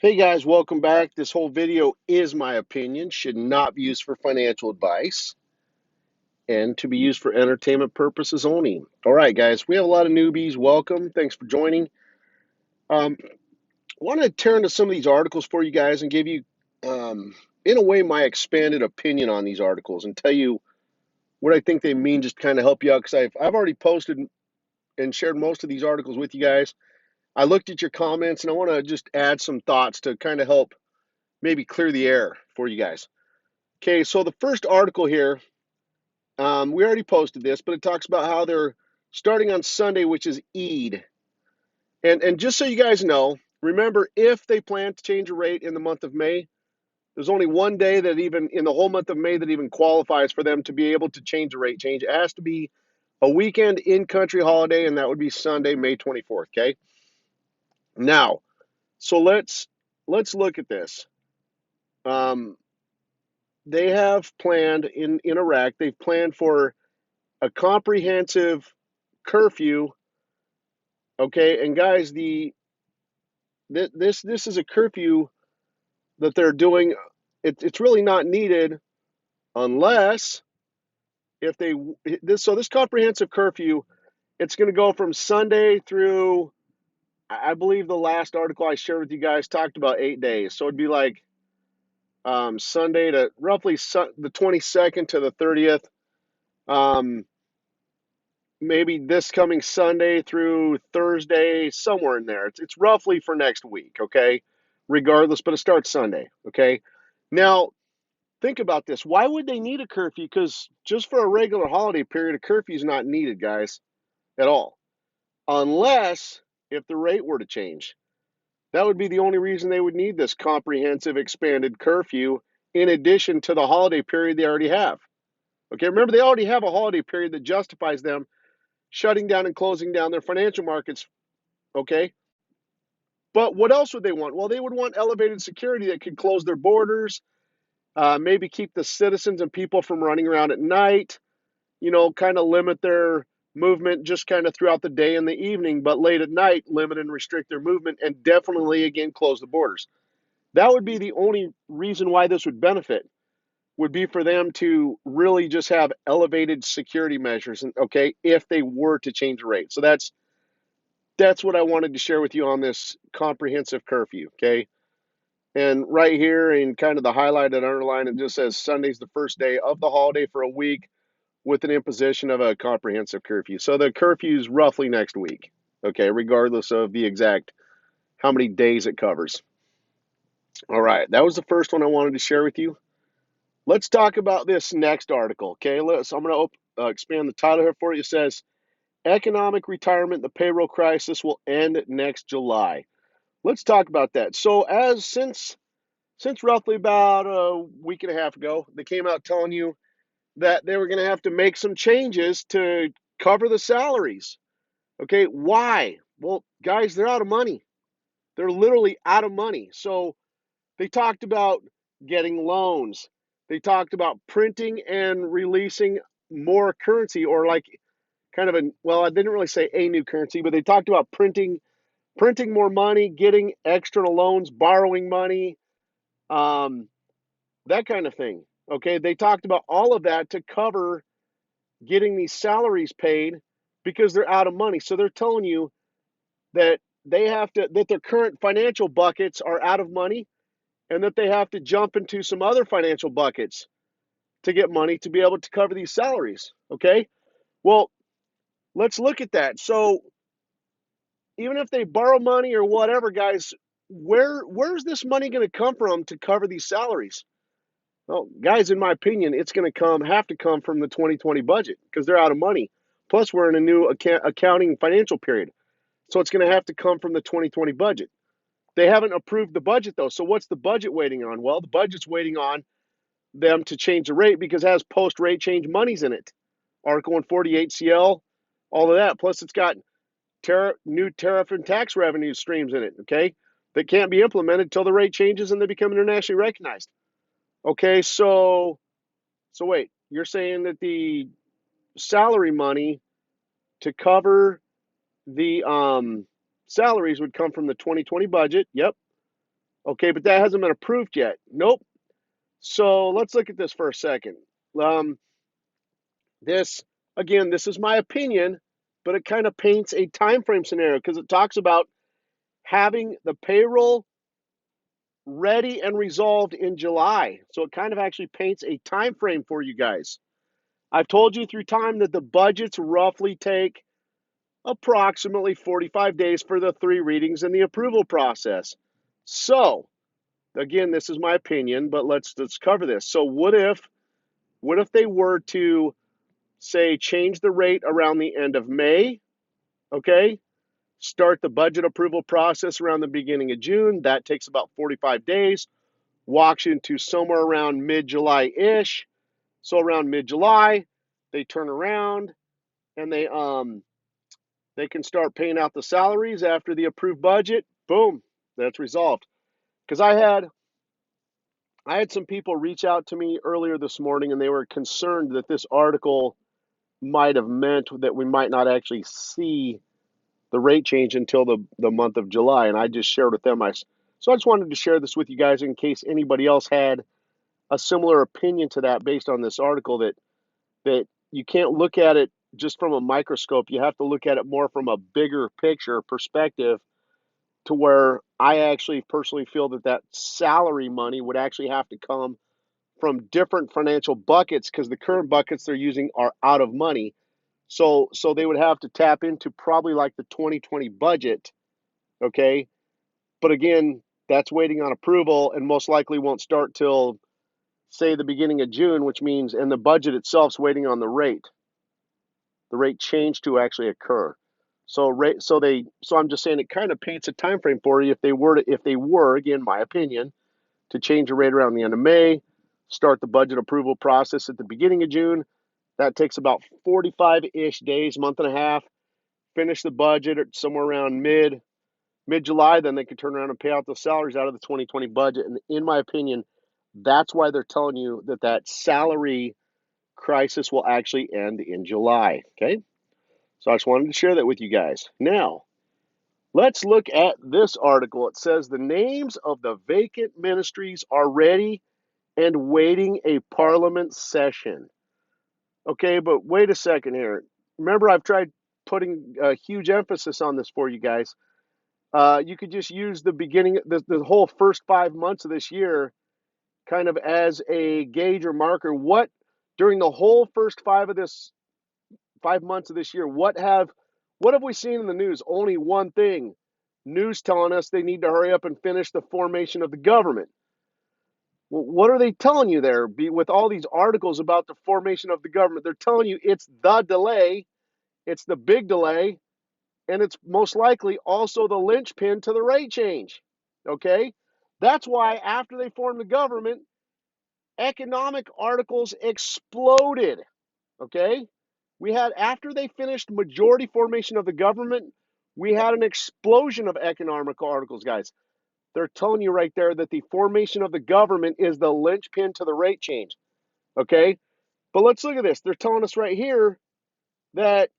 Hey guys, welcome back. This whole video is my opinion, should not be used for financial advice and to be used for entertainment purposes only. All right, guys, we have a lot of newbies. Welcome. Thanks for joining. I want to turn to some of these articles for you guys and give you, in a way, my expanded opinion on these articles and tell you what I think they mean, just kind of help you out because I've already posted and shared most of these articles with you guys. I looked at your comments and I want to just add some thoughts to kind of help maybe clear the air for you guys. Okay, so the first article here, we already posted this, but it talks about how they're starting on Sunday, which is Eid. And just so you guys know, remember, if they plan to change a rate in the month of May, there's only one day that even in the whole month of May that even qualifies for them to be able to change a rate change. It has to be a weekend in-country holiday, and that would be Sunday, May 24th. Okay. Now, so let's look at this. Um, they have planned in Iraq. They've planned for a comprehensive curfew. Okay, and guys, this is a curfew that they're doing. It's really not needed unless if they this comprehensive curfew. It's going to go from Sunday through. I believe the last article I shared with you guys talked about 8 days, so it'd be like Sunday to roughly the 22nd to the 30th. Um, Maybe this coming Sunday through Thursday, somewhere in there. It's roughly for next week, okay? Regardless, but it starts Sunday, okay? Now, think about this. Why would they need a curfew? Because just for a regular holiday period, a curfew is not needed, guys, at all. Unless if the rate were to change. That would be the only reason they would need this comprehensive expanded curfew in addition to the holiday period they already have. Okay, remember they already have a holiday period that justifies them shutting down and closing down their financial markets, okay? But what else would they want? Well, they would want elevated security that could close their borders, maybe keep the citizens and people from running around at night, kind of limit their movement just kind of throughout the day and the evening, but late at night, limit and restrict their movement and definitely, again, close the borders. That would be the only reason why this would benefit, would be for them to really just have elevated security measures, and okay, if they were to change the rate. So that's what I wanted to share with you on this comprehensive curfew, okay? And right here in kind of the highlighted underline, it just says Sunday's the first day of the holiday for a week with an imposition of a comprehensive curfew. So the curfew is roughly next week, okay, regardless of the exact how many days it covers. All right, that was the first one I wanted to share with you. Let's talk about this next article, okay? I'm going to expand the title here for you. It says, Economic Retirement, the Payroll Crisis will end next July. Let's talk about that. So, since roughly about a week and a half ago, they came out telling you that they were going to have to make some changes to cover the salaries. Okay, why? Well, guys, they're out of money. They're literally out of money. So, they talked about getting loans. They talked about printing and releasing more currency, or like kind of well, I didn't really say a new currency, but they talked about printing more money, getting external loans, borrowing money, um, that kind of thing. Okay, they talked about all of that to cover getting these salaries paid because they're out of money. So they're telling you that that their current financial buckets are out of money and that they have to jump into some other financial buckets to get money to be able to cover these salaries. Okay, well, let's look at that. So even if they borrow money or whatever, guys, where's this money going to come from to cover these salaries? Well, guys, in my opinion, it's going to have to come from the 2020 budget because they're out of money. Plus, we're in a new accounting financial period, so it's going to have to come from the 2020 budget. They haven't approved the budget though, so what's the budget waiting on? Well, the budget's waiting on them to change the rate because it has post rate change monies in it. Article 148 CL, all of that. Plus, it's got new tariff and tax revenue streams in it, okay, that can't be implemented until the rate changes and they become internationally recognized. Okay, so wait, you're saying that the salary money to cover the salaries would come from the 2020 budget? Yep. Okay, but that hasn't been approved yet. Nope. So let's look at this for a second. Um, this again, this is my opinion, but it kind of paints a time frame scenario because it talks about having the payroll ready and resolved in July. So it kind of actually paints a time frame for you guys. I've told you through time that the budgets roughly take approximately 45 days for the three readings and the approval process. So, again, this is my opinion, but let's cover this. So what if they were to say change the rate around the end of May, okay? Start the budget approval process around the beginning of June. That takes about 45 days. Walks into somewhere around mid-July-ish. So around mid-July, they turn around and they can start paying out the salaries after the approved budget. Boom, that's resolved. Because I had some people reach out to me earlier this morning and they were concerned that this article might have meant that we might not actually see the rate change until the month of July. And I just shared with them. So I just wanted to share this with you guys in case anybody else had a similar opinion to that based on this article that you can't look at it just from a microscope. You have to look at it more from a bigger picture perspective to where I actually personally feel that salary money would actually have to come from different financial buckets because the current buckets they're using are out of money. So they would have to tap into probably like the 2020 budget, okay? But again, that's waiting on approval and most likely won't start till say the beginning of June, which means and the budget itself's waiting on the rate change to actually occur. So I'm just saying it kind of paints a time frame for you if they were again my opinion to change the rate around the end of May, start the budget approval process at the beginning of June. That takes about 45-ish days, month and a half. Finish the budget at somewhere around mid July. Then they could turn around and pay out the salaries out of the 2020 budget. And in my opinion, that's why they're telling you that salary crisis will actually end in July. Okay, so I just wanted to share that with you guys. Now, let's look at this article. It says the names of the vacant ministries are ready and waiting a parliament session. Okay, but wait a second here. Remember, I've tried putting a huge emphasis on this for you guys. You could just use the beginning, the whole first 5 months of this year, kind of as a gauge or marker. What during the whole first 5 months of this year, what have we seen in the news? Only one thing: news telling us they need to hurry up and finish the formation of the government. Well, what are they telling you there? With all these articles about the formation of the government, they're telling you it's the delay, it's the big delay, and it's most likely also the linchpin to the rate change. Okay? That's why after they formed the government, economic articles exploded. Okay? We had, after they finished majority formation of the government, we had an explosion of economic articles, guys. They're telling you right there that the formation of the government is the linchpin to the rate change. Okay? But let's look at this. They're telling us right here that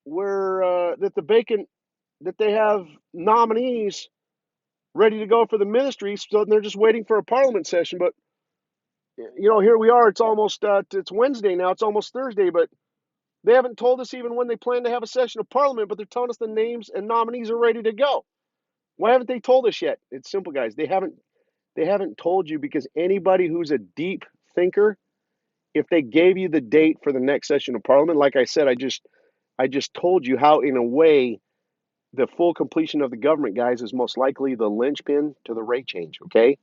that the vacant that they have nominees ready to go for the ministry, so they're just waiting for a parliament session. But here we are. It's almost it's Wednesday now. It's almost Thursday, but they haven't told us even when they plan to have a session of parliament. But they're telling us the names and nominees are ready to go. Why haven't they told us yet? It's simple, guys. They haven't told you because anybody who's a deep thinker, if they gave you the date for the next session of parliament, like I said, I just told you how in a way the full completion of the government, guys, is most likely the linchpin to the rate change. Okay,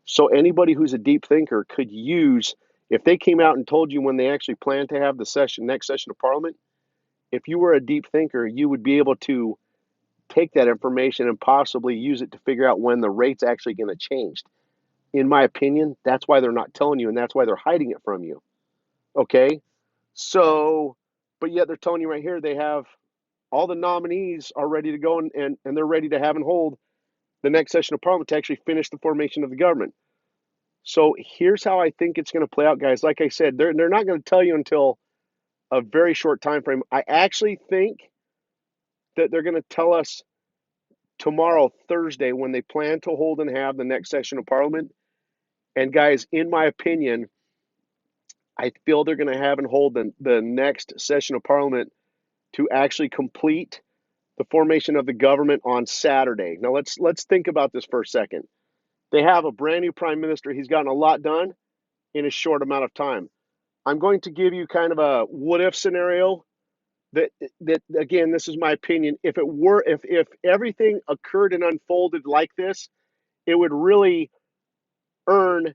so anybody who's a deep thinker could use, if they came out and told you when they actually plan to have the next session of parliament, if you were a deep thinker, you would be able to take that information and possibly use it to figure out when the rate's actually going to change. In my opinion, that's why they're not telling you, and that's why they're hiding it from you. Okay, so, but yet they're telling you right here they have all the nominees are ready to go and they're ready to have and hold the next session of parliament to actually finish the formation of the government. So here's how I think it's going to play out, guys. Like I said, they're not going to tell you until a very short time frame. I actually think that they're going to tell us tomorrow, Thursday, when they plan to hold and have the next session of Parliament. And guys, in my opinion, I feel they're going to have and hold the next session of Parliament to actually complete the formation of the government on Saturday. Now let's think about this for a second. They have a brand new prime minister. He's gotten a lot done in a short amount of time. I'm going to give you kind of a what if scenario that again, this is my opinion. If everything occurred and unfolded like this, it would really earn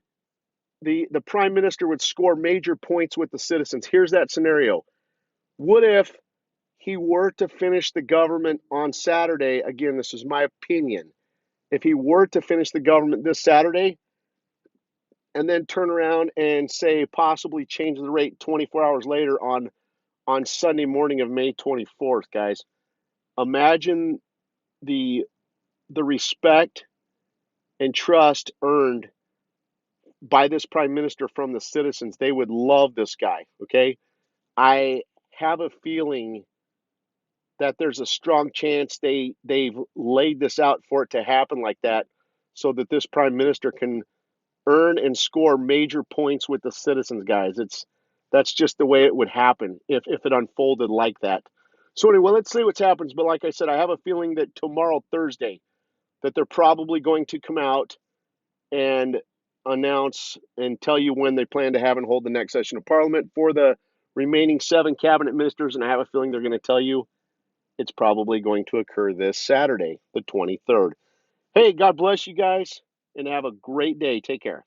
the prime minister would score major points with the citizens. Here's that scenario. What if he were to finish the government on Saturday? Again, this is my opinion. If he were to finish the government this Saturday and then turn around and say possibly change the rate 24 hours later on Sunday morning of May 24th, guys. Imagine the respect and trust earned by this prime minister from the citizens. They would love this guy, okay? I have a feeling that there's a strong chance they've laid this out for it to happen like that so that this prime minister can earn and score major points with the citizens, guys. That's just the way it would happen if it unfolded like that. So anyway, let's see what happens. But like I said, I have a feeling that tomorrow, Thursday, that they're probably going to come out and announce and tell you when they plan to have and hold the next session of Parliament for the remaining 7 cabinet ministers. And I have a feeling they're going to tell you it's probably going to occur this Saturday, the 23rd. Hey, God bless you guys and have a great day. Take care.